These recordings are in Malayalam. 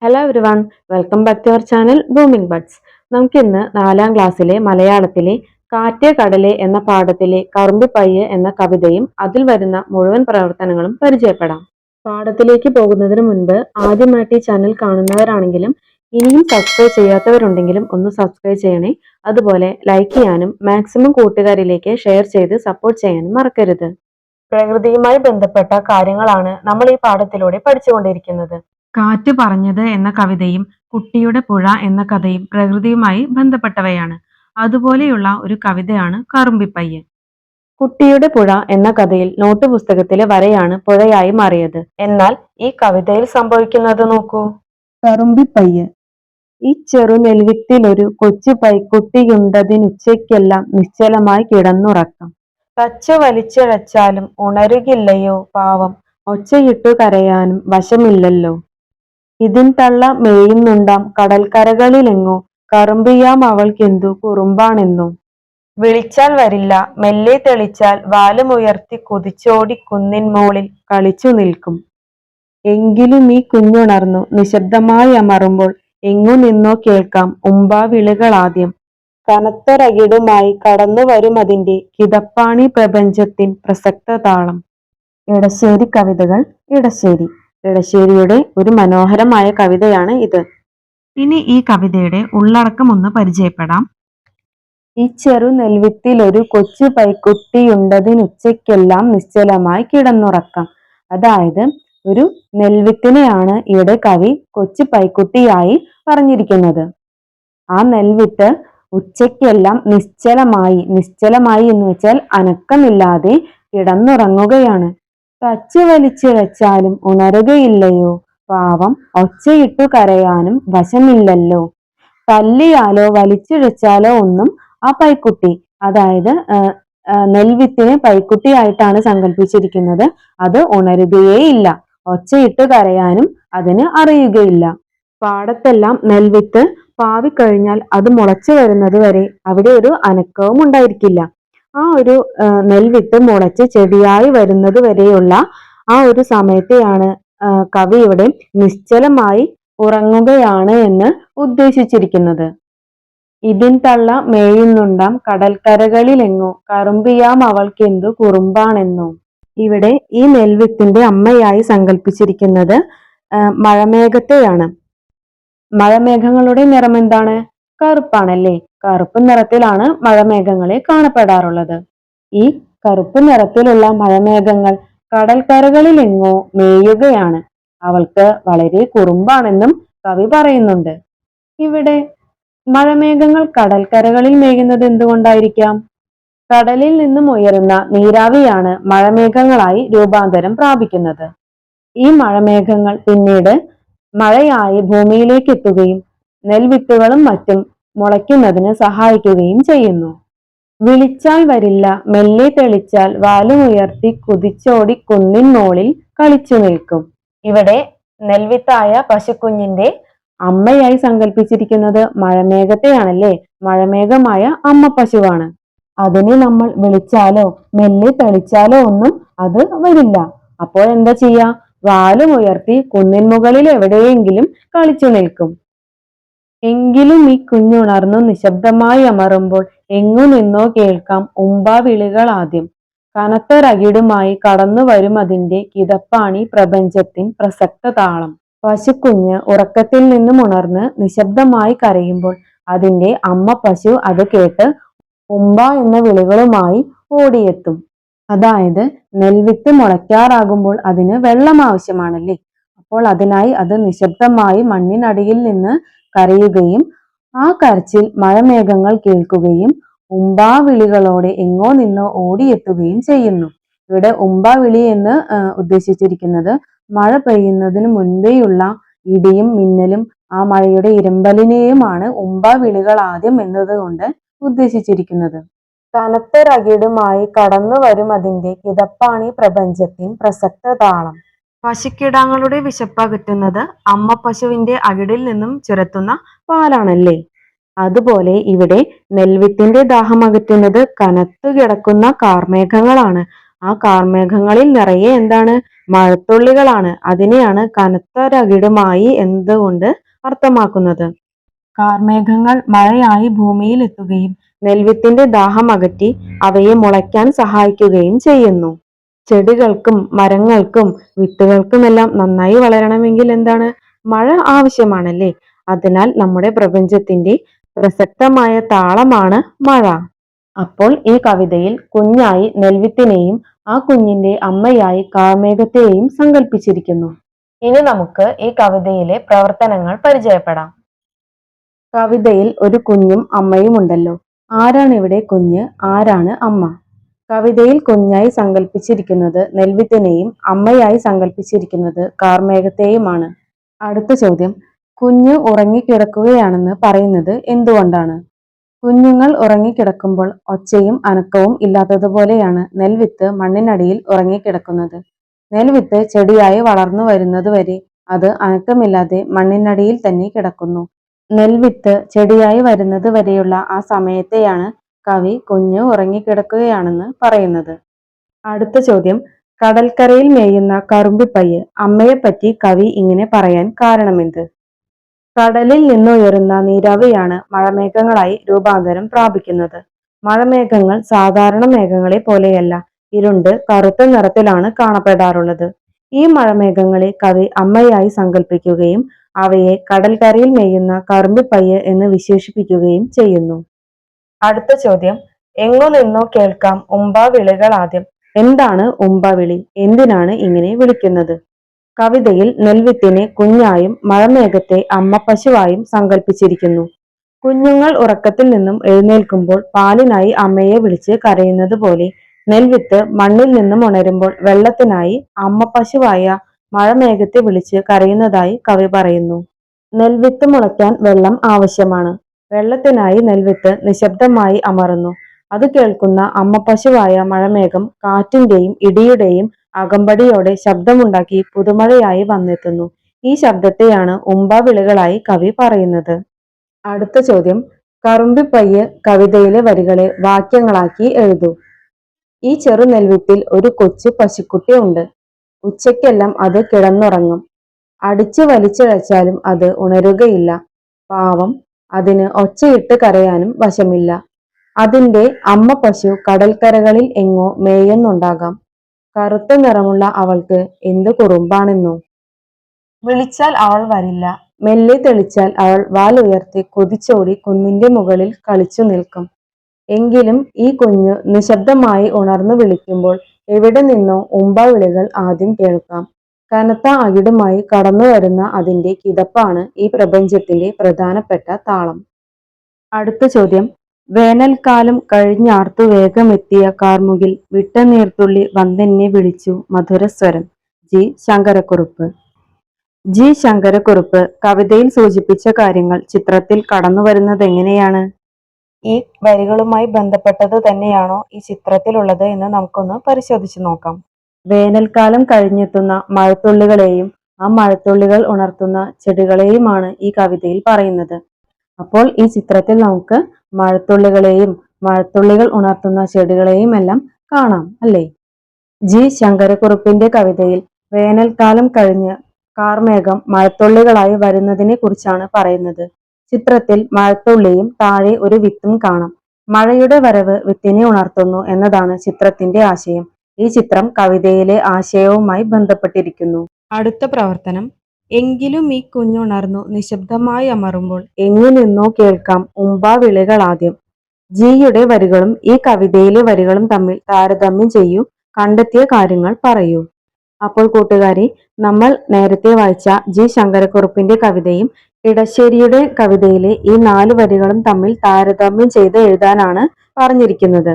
Hello everyone, welcome back to our channel booming buds. നമുക്കിന്ന് 4ാം ക്ലാസ്സിലെ മലയാളത്തിലെ കാറ്റ് കടലെ എന്ന പാഠത്തിലെ കറുമ്പിപ്പയ്യ് എന്ന കവിതയും അതിൽ വരുന്ന മുഴുവൻ പ്രവർത്തനങ്ങളും പരിചയപ്പെടാം. പാഠത്തിലേക്ക് പോകുന്നതിന് മുൻപ് ആദ്യമായിട്ട് ഈ ചാനൽ കാണുന്നവരാണെങ്കിലും ഇനിയും സബ്സ്ക്രൈബ് ചെയ്യാത്തവരുണ്ടെങ്കിലും ഒന്ന് സബ്സ്ക്രൈബ് ചെയ്യണേ. അതുപോലെ ലൈക്ക് ചെയ്യാനും മാക്സിമം കൂട്ടുകാരിലേക്ക് ഷെയർ ചെയ്ത് സപ്പോർട്ട് ചെയ്യാനും മറക്കരുത്. പ്രകൃതിയുമായി ബന്ധപ്പെട്ട കാര്യങ്ങളാണ് നമ്മൾ ഈ പാഠത്തിലൂടെ പഠിച്ചുകൊണ്ടിരിക്കുന്നത്. കാറ്റ് പറഞ്ഞത് എന്ന കവിതയും കുട്ടിയുടെ പുഴ എന്ന കഥയും പ്രകൃതിയുമായി ബന്ധപ്പെട്ടവയാണ്. അതുപോലെയുള്ള ഒരു കവിതയാണ് കറുമ്പിപ്പയ്യ്. കുട്ടിയുടെ പുഴ എന്ന കഥയിൽ നോട്ട് പുസ്തകത്തിലെ വരയാണ് പുഴയായി മാറിയത്. എന്നാൽ ഈ കവിതയിൽ സംഭവിക്കുന്നത് നോക്കൂ. കറുമ്പിപ്പയ്യ്. ഈ ചെറു നെൽവിത്തിലൊരു കൊച്ചു പൈക്കുട്ടിയുണ്ടതിനുച്ചയ്ക്കെല്ലാം നിശ്ചലമായി കിടന്നുറക്കം. തച്ചു വലിച്ചിഴച്ചാലും ഉണരുകില്ലയോ പാവം, ഒച്ചയിട്ടു കരയാനും വശമില്ലല്ലോ. ഇതിൻ തള്ള മേയുന്നുണ്ടാം കടൽക്കരകളിലെങ്ങോ, കറുമ്പിയാം അവൾക്കെന്തു കുറുമ്പാണെന്നോ. വിളിച്ചാൽ വരില്ല, മെല്ലെ തെളിച്ചാൽ വാലുമുയർത്തി കുതിച്ചോടി കുന്നിൻ മോളിൽ കളിച്ചു നിൽക്കും. എങ്കിലും ഈ കുഞ്ഞുണർന്നു നിശബ്ദമായി അമറുമ്പോൾ എങ്ങു നിന്നോ കേൾക്കാം ഉമ്പാവിളികളാദ്യം. കനത്തൊരകിടുമായി കടന്നു വരുമതിന്റെ കിതപ്പാണി പ്രപഞ്ചത്തിൻ പ്രസക്ത താളം. ഇടശ്ശേരി കവിതകൾ ഇടശ്ശേരി. ഇടശ്ശേരിയുടെ ഒരു മനോഹരമായ കവിതയാണ് ഇത്. ഇനി ഈ കവിതയുടെ ഉള്ളടക്കം ഒന്ന് പരിചയപ്പെടാം. ഈ ചെറു നെൽവിത്തിലൊരു കൊച്ചു പൈക്കുട്ടിയുണ്ടതിനുച്ചയ്ക്കെല്ലാം നിശ്ചലമായി കിടന്നുറക്കം. അതായത് ഒരു നെൽവിത്തിനെയാണ് ഇവിടെ കവി കൊച്ചു പൈക്കുട്ടിയായി പറഞ്ഞിരിക്കുന്നത്. ആ നെൽവിത്ത് ഉച്ചയ്ക്കെല്ലാം നിശ്ചലമായി എന്ന് വെച്ചാൽ അനക്കമില്ലാതെ കിടന്നുറങ്ങുകയാണ്. തച്ചു വലിച്ചിഴച്ചാലും ഉണരുകയില്ലയോ പാവം, ഒച്ചയിട്ടു കരയാനും വശമില്ലല്ലോ. തല്ലിയാലോ വലിച്ചിഴച്ചാലോ ഒന്നും ആ പൈക്കുട്ടി, അതായത് നെൽവിത്തിനെ പൈക്കുട്ടിയായിട്ടാണ് സങ്കല്പിച്ചിരിക്കുന്നത്. അത് ഉണരുകയേയില്ല, ഒച്ചയിട്ട് കരയാനും അതിന് അറിയുകയില്ല. പാടത്തെല്ലാം നെൽവിത്ത് പാവിക്കഴിഞ്ഞാൽ അത് മുളച്ചു വരുന്നത് വരെ അവിടെ ഒരു അനക്കവും ഉണ്ടായിരിക്കില്ല. ആ ഒരു നെൽവിത്ത് മുളച്ച് ചെടിയായി വരുന്നത് വരെയുള്ള ആ ഒരു സമയത്തെയാണ് കവി ഇവിടെ നിശ്ചലമായി ഉറങ്ങുകയാണ് എന്ന് ഉദ്ദേശിച്ചിരിക്കുന്നത്. ഇതിൻ തള്ള മേയുന്നുണ്ടാം കടൽക്കരകളിലെങ്ങോ, കറുമ്പിയാം അവൾക്കെന്തു കുറുമ്പാണെന്നോ. ഇവിടെ ഈ നെൽവിത്തിന്റെ അമ്മയായി സങ്കല്പിച്ചിരിക്കുന്നത് മഴമേഘത്തെയാണ്. മഴമേഘങ്ങളുടെ നിറം എന്താണ്? കറുപ്പാണല്ലേ. കറുപ്പ് നിറത്തിലാണ് മഴമേഘങ്ങളെ കാണപ്പെടാറുള്ളത്. ഈ കറുപ്പ് നിറത്തിലുള്ള മഴമേഘങ്ങൾ കടൽക്കരകളിലെങ്ങോ മേയുകയാണ്. അവൾക്ക് വളരെ കുറുമ്പാണെന്നും കവി പറയുന്നുണ്ട്. ഇവിടെ മഴമേഘങ്ങൾ കടൽക്കരകളിൽ മേയുന്നത് എന്തുകൊണ്ടായിരിക്കാം? കടലിൽ നിന്നും ഉയരുന്ന നീരാവിയാണ് മഴമേഘങ്ങളായി രൂപാന്തരം പ്രാപിക്കുന്നത്. ഈ മഴമേഘങ്ങൾ പിന്നീട് മഴയായി ഭൂമിയിലേക്ക് എത്തുകയും നെൽവിത്തുകളും മറ്റും മുളയ്ക്കുന്നതിന് സഹായിക്കുകയും ചെയ്യുന്നു. വിളിച്ചാൽ വരില്ല, മെല്ലെ തെളിച്ചാൽ വാലുമുയർത്തി കുതിച്ചോടി കുന്നിൻ മോളിൽ കളിച്ചു നിൽക്കും. ഇവിടെ നെൽവിത്തായ പശുക്കുഞ്ഞിന്റെ അമ്മയായി സങ്കല്പിച്ചിരിക്കുന്നത് മഴമേഘത്തെയാണല്ലേ. മഴമേഘമായ അമ്മ പശുവാണ്. അതിനെ നമ്മൾ വിളിച്ചാലോ മെല്ലെ തെളിച്ചാലോ ഒന്നും അത് വരില്ല. അപ്പോൾ എന്താ ചെയ്യാ? വാലുമുയർത്തി കുന്നിൻ മുകളിൽ എവിടെയെങ്കിലും കളിച്ചു നിൽക്കും. എങ്കിലും ഈ കുഞ്ഞുണർന്നു നിശബ്ദമായി അമറുമ്പോൾ എങ്ങു നിന്നോ കേൾക്കാം ഉമ്പാവിളികൾ ആദ്യം. കനത്തൊരകിടുമായി കടന്നു വരുമതിന്റെ കിതപ്പാണി പ്രപഞ്ചത്തിൻ പ്രസക്ത താളം. പശുക്കുഞ്ഞ് ഉറക്കത്തിൽ നിന്നും ഉണർന്ന് നിശബ്ദമായി കരയുമ്പോൾ അതിന്റെ അമ്മ പശു അത് കേട്ട് ഉമ്പ എന്ന വിളികളുമായി ഓടിയെത്തും. അതായത് നെൽവിത്ത് മുളയ്ക്കാറാകുമ്പോൾ അതിന് വെള്ളം ആവശ്യമാണല്ലേ. അപ്പോൾ അതിനായി അത് നിശബ്ദമായി മണ്ണിനടിയിൽ നിന്ന് കരയുകയും ആ കരച്ചിൽ മഴമേഘങ്ങൾ കേൾക്കുകയും ഉമ്പാവിളികളോടെ എങ്ങോ നിന്നോ ഓടിയെത്തുകയും ചെയ്യുന്നു. ഇവിടെ ഉമ്പാവിളി എന്ന് ഉദ്ദേശിച്ചിരിക്കുന്നത് മഴ പെയ്യുന്നതിന് മുൻപേയുള്ള ഇടിയും മിന്നലും ആ മഴയുടെ ഇരമ്പലിനെയുമാണ് ഉമ്പാവിളികൾ ആദ്യം എന്നതുകൊണ്ട് ഉദ്ദേശിച്ചിരിക്കുന്നത്. കനത്തൊരകിടുമായി കടന്നു വരും അതിന്റെ കിതപ്പാണി പ്രപഞ്ചത്തിൻ പ്രസക്ത താളം. പശുക്കിടാങ്ങളുടെ വിശപ്പകറ്റുന്നത് അമ്മ പശുവിന്റെ അകിടിൽ നിന്നും ചുരത്തുന്ന പാലാണല്ലേ. അതുപോലെ ഇവിടെ നെൽവിത്തിന്റെ ദാഹം അകറ്റുന്നത് കനത്തു കിടക്കുന്ന കാർമേഘങ്ങളാണ്. ആ കാർമേഘങ്ങളിൽ നിറയെ എന്താണ്? മഴത്തുള്ളികളാണ്. അതിനെയാണ് കനത്തൊരകിടുമായി എന്നതുകൊണ്ട് അർത്ഥമാക്കുന്നത്. കാർമേഘങ്ങൾ മഴയായി ഭൂമിയിൽ എത്തുകയും നെൽവിത്തിന്റെ ദാഹം അകറ്റി അവയെ മുളയ്ക്കാൻ സഹായിക്കുകയും ചെയ്യുന്നു. ചെടികൾക്കും മരങ്ങൾക്കും വിത്തുകൾക്കുമെല്ലാം നന്നായി വളരണമെങ്കിൽ എന്താണ്? മഴ ആവശ്യമാണല്ലേ? അതിനാൽ നമ്മുടെ പ്രപഞ്ചത്തിന്റെ പ്രസക്തമായ താളമാണ് മഴ. അപ്പോൾ ഈ കവിതയിൽ കുഞ്ഞായി നെൽവിത്തിനെയും ആ കുഞ്ഞിന്റെ അമ്മയായി കാർമേഘത്തെയും സങ്കല്പിച്ചിരിക്കുന്നു. ഇനി നമുക്ക് ഈ കവിതയിലെ പ്രവർത്തനങ്ങൾ പരിചയപ്പെടാം. കവിതയിൽ ഒരു കുഞ്ഞും അമ്മയും ഉണ്ടല്ലോ. ആരാണ് ഇവിടെ കുഞ്ഞ്, ആരാണ് അമ്മ? കവിതയിൽ കുഞ്ഞായി സങ്കല്പിച്ചിരിക്കുന്നത് നെൽവിത്തിനെയും അമ്മയായി സങ്കല്പിച്ചിരിക്കുന്നത് കാർമേഘത്തെയുമാണ്. അടുത്ത ചോദ്യം, കുഞ്ഞ് ഉറങ്ങിക്കിടക്കുകയാണെന്ന് പറയുന്നത് എന്തുകൊണ്ടാണ്? കുഞ്ഞുങ്ങൾ ഉറങ്ങിക്കിടക്കുമ്പോൾ ഒച്ചയും അനക്കവും ഇല്ലാത്തതുപോലെയാണ് നെൽവിത്ത് മണ്ണിനടിയിൽ ഉറങ്ങിക്കിടക്കുന്നത്. നെൽവിത്ത് ചെടിയായി വളർന്നു വരുന്നതുവരെ അത് അനക്കമില്ലാതെ മണ്ണിനടിയിൽ തന്നെ കിടക്കുന്നു. നെൽവിത്ത് ചെടിയായി വരുന്നത് വരെയുള്ള ആ സമയത്തെയാണ് കവി കുഞ്ഞ് ഉറങ്ങിക്കിടക്കുകയാണെന്ന് പറയുന്നത്. അടുത്ത ചോദ്യം, കടൽക്കരയിൽ മേയുന്ന കറുമ്പിപ്പയ്യ് അമ്മയെപ്പറ്റി കവി ഇങ്ങനെ പറയാൻ കാരണമെന്ത്? കടലിൽ നിന്നുയരുന്ന നീരാവിയാണ് മഴമേഘങ്ങളായി രൂപാന്തരം പ്രാപിക്കുന്നത്. മഴമേഘങ്ങൾ സാധാരണ മേഘങ്ങളെ പോലെയല്ല, ഇരുണ്ട് കറുത്ത നിറത്തിലാണ് കാണപ്പെടാറുള്ളത്. ഈ മഴമേഘങ്ങളെ കവി അമ്മയായി സങ്കല്പിക്കുകയും അവയെ കടൽക്കരയിൽ മേയുന്ന കറുമ്പിപ്പയ്യ് എന്ന് വിശേഷിപ്പിക്കുകയും ചെയ്യുന്നു. അടുത്ത ചോദ്യം, എങ്ങു നിന്നോ കേൾക്കാം ഉമ്പാവിളികൾ ആദ്യം. എന്താണ് ഉമ്പാവിളി? എന്തിനാണ് ഇങ്ങനെ വിളിക്കുന്നത്? കവിതയിൽ നെൽവിത്തിനെ കുഞ്ഞായും മഴമേഘത്തെ അമ്മ പശുവായും സങ്കല്പിച്ചിരിക്കുന്നു. കുഞ്ഞുങ്ങൾ ഉറക്കത്തിൽ നിന്നും എഴുന്നേൽക്കുമ്പോൾ പാലിനായി അമ്മയെ വിളിച്ച് കരയുന്നത് പോലെ നെൽവിത്ത് മണ്ണിൽ നിന്നും ഉണരുമ്പോൾ വെള്ളത്തിനായി അമ്മ പശുവായ മഴമേഘത്തെ വിളിച്ച് കരയുന്നതായി കവി പറയുന്നു. നെൽവിത്ത് മുളയ്ക്കാൻ വെള്ളം ആവശ്യമാണ്. വെള്ളത്തിനായി നെൽവിത്ത് നിശബ്ദമായി അമറുന്നു. അത് കേൾക്കുന്ന അമ്മ പശുവായ മഴമേഘം കാറ്റിന്റെയും ഇടിയുടെയും അകമ്പടിയോടെ ശബ്ദമുണ്ടാക്കി പുതുമഴയായി വന്നെത്തുന്നു. ഈ ശബ്ദത്തെയാണ് ഉമ്പാവിളികളായി കവി പറയുന്നത്. അടുത്ത ചോദ്യം, കറുമ്പിപ്പയ്യ് കവിതയിലെ വരികളെ വാക്യങ്ങളാക്കി എഴുതൂ. ഈ ചെറു നെൽവിത്തിൽ ഒരു കൊച്ചു പശുക്കുട്ടി ഉണ്ട്. ഉച്ചയ്ക്കെല്ലാം അത് കിടന്നുറങ്ങും. അടിച്ചു വലിച്ചിഴച്ചാലും അത് ഉണരുകയില്ല. പാവം, അതിന് ഒച്ചയിട്ട് കരയാനും വശമില്ല. അതിന്റെ അമ്മ പശു കടൽക്കരകളിൽ എങ്ങോ മേയുന്നുണ്ടാകാം. കറുത്ത നിറമുള്ള അവൾക്ക് എന്ത് കുറുമ്പാണെന്നോ. വിളിച്ചാൽ അവൾ വരില്ല. മെല്ലെ തെളിച്ചാൽ അവൾ വാൽ ഉയർത്തി കുതിച്ചോടി കുന്നിന്റെ മുകളിൽ കളിച്ചു നിൽക്കും. എങ്കിലും ഈ കുഞ്ഞു നിശബ്ദമായി ഉണർന്നു വിളിക്കുമ്പോൾ എവിടെ നിന്നോ ഉമ്പാവിളികൾ ആദ്യം കേൾക്കാം. കനത്ത അകിടുമായി കടന്നു വരുന്ന അതിന്റെ കിതപ്പാണ് ഈ പ്രപഞ്ചത്തിന്റെ പ്രധാനപ്പെട്ട താളം. അടുത്ത ചോദ്യം, വേനൽക്കാലം കഴിഞ്ഞാർത്തു വേഗമെത്തിയ കാർമുകിൽ വിട്ട നീർത്തുള്ളി വന്നെന്നെ വിളിച്ചു മധുരസ്വരം. ജി ശങ്കരക്കുറുപ്പ്. ജി ശങ്കരക്കുറുപ്പ് കവിതയിൽ സൂചിപ്പിച്ച കാര്യങ്ങൾ ചിത്രത്തിൽ കടന്നു വരുന്നതെങ്ങനെയാണ്? ഈ വരികളുമായി ബന്ധപ്പെട്ടത് തന്നെയാണോ ഈ ചിത്രത്തിലുള്ളത് എന്ന് നമുക്കൊന്ന് പരിശോധിച്ച് നോക്കാം. വേനൽക്കാലം കഴിഞ്ഞെത്തുന്ന മഴത്തുള്ളികളെയും ആ മഴത്തുള്ളികൾ ഉണർത്തുന്ന ചെടികളെയുമാണ് ഈ കവിതയിൽ പറയുന്നത്. അപ്പോൾ ഈ ചിത്രത്തിൽ നമുക്ക് മഴത്തുള്ളികളെയും മഴത്തുള്ളികൾ ഉണർത്തുന്ന ചെടികളെയും എല്ലാം കാണാം അല്ലേ? ജി ശങ്കരക്കുറുപ്പിന്റെ കവിതയിൽ വേനൽക്കാലം കഴിഞ്ഞ് കാർമേഘം മഴത്തുള്ളികളായി വരുന്നതിനെ കുറിച്ചാണ് പറയുന്നത്. ചിത്രത്തിൽ മഴത്തുള്ളിയും താഴെ ഒരു വിത്തും കാണാം. മഴയുടെ വരവ് വിത്തിനെ ഉണർത്തുന്നു എന്നതാണ് ചിത്രത്തിന്റെ ആശയം. ഈ ചിത്രം കവിതയിലെ ആശയവുമായി ബന്ധപ്പെട്ടിരിക്കുന്നു. അടുത്ത പ്രവർത്തനം, എങ്കിലും ഈ കുഞ്ഞുണർന്നു നിശബ്ദമായി അമറുമ്പോൾ എങ്ങു നിന്നോ കേൾക്കാം ഉമ്പാവിളികൾ ആദ്യം. ജിയുടെ വരികളും ഈ കവിതയിലെ വരികളും തമ്മിൽ താരതമ്യം ചെയ്യൂ. കണ്ടെത്തിയ കാര്യങ്ങൾ പറയൂ. അപ്പോൾ കൂട്ടുകാരെ, നമ്മൾ നേരത്തെ വായിച്ച ജി ശങ്കരക്കുറുപ്പിന്റെ കവിതയും ഇടശ്ശേരിയുടെ കവിതയിലെ ഈ 4 വരികളും തമ്മിൽ താരതമ്യം ചെയ്ത് എഴുതാനാണ് പറഞ്ഞിരിക്കുന്നത്.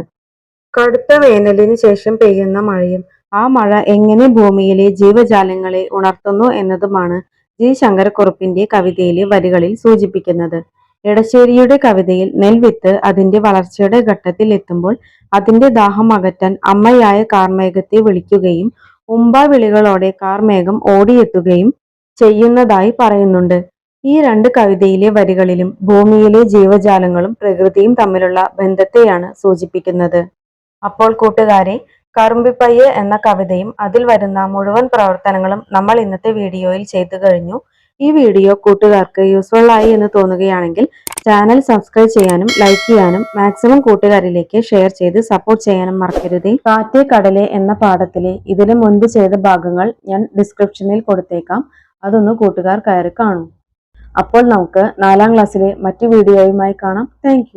കടുത്ത വേനലിന് ശേഷം പെയ്യുന്ന മഴയും ആ മഴ എങ്ങനെ ഭൂമിയിലെ ജീവജാലങ്ങളെ ഉണർത്തുന്നു എന്നതുമാണ് ജി ശങ്കരക്കുറുപ്പിന്റെ കവിതയിലെ വരികളിൽ സൂചിപ്പിക്കുന്നത്. എടശ്ശേരിയുടെ കവിതയിൽ നെൽവിത്ത് അതിന്റെ വളർച്ചയുടെ ഘട്ടത്തിൽ എത്തുമ്പോൾ അതിന്റെ ദാഹം അകറ്റാൻ അമ്മയായ കാർമേഘത്തെ വിളിക്കുകയും ഉമ്പാവിളികളോടെ കാർമേഘം ഓടിയെത്തുകയും ചെയ്യുന്നതായി പറയുന്നുണ്ട്. ഈ 2 കവിതയിലെ വരികളിലും ഭൂമിയിലെ ജീവജാലങ്ങളും പ്രകൃതിയും തമ്മിലുള്ള ബന്ധത്തെയാണ് സൂചിപ്പിക്കുന്നത്. അപ്പോൾ കൂട്ടുകാരെ, കറുമ്പിപ്പയ്യ് എന്ന കവിതയും അതിൽ വരുന്ന മുഴുവൻ പ്രവർത്തനങ്ങളും നമ്മൾ ഇന്നത്തെ വീഡിയോയിൽ ചെയ്തു കഴിഞ്ഞു. ഈ വീഡിയോ കൂട്ടുകാർക്ക് യൂസ്ഫുൾ ആയി എന്ന് തോന്നുകയാണെങ്കിൽ ചാനൽ സബ്സ്ക്രൈബ് ചെയ്യാനും ലൈക്ക് ചെയ്യാനും മാക്സിമം കൂട്ടുകാരിലേക്ക് ഷെയർ ചെയ്ത് സപ്പോർട്ട് ചെയ്യാനും മറക്കരുതേ. കാറ്റേ കടലേ എന്ന പാഠത്തിലെ ഇതിനു മുൻപ് ചെയ്ത ഭാഗങ്ങൾ ഞാൻ ഡിസ്ക്രിപ്ഷനിൽ കൊടുത്തേക്കാം. അതൊന്ന് കൂട്ടുകാർ കയറി കാണും. അപ്പോൾ നമുക്ക് 4ാം ക്ലാസ്സിലെ മറ്റു വീഡിയോയുമായി കാണാം. താങ്ക്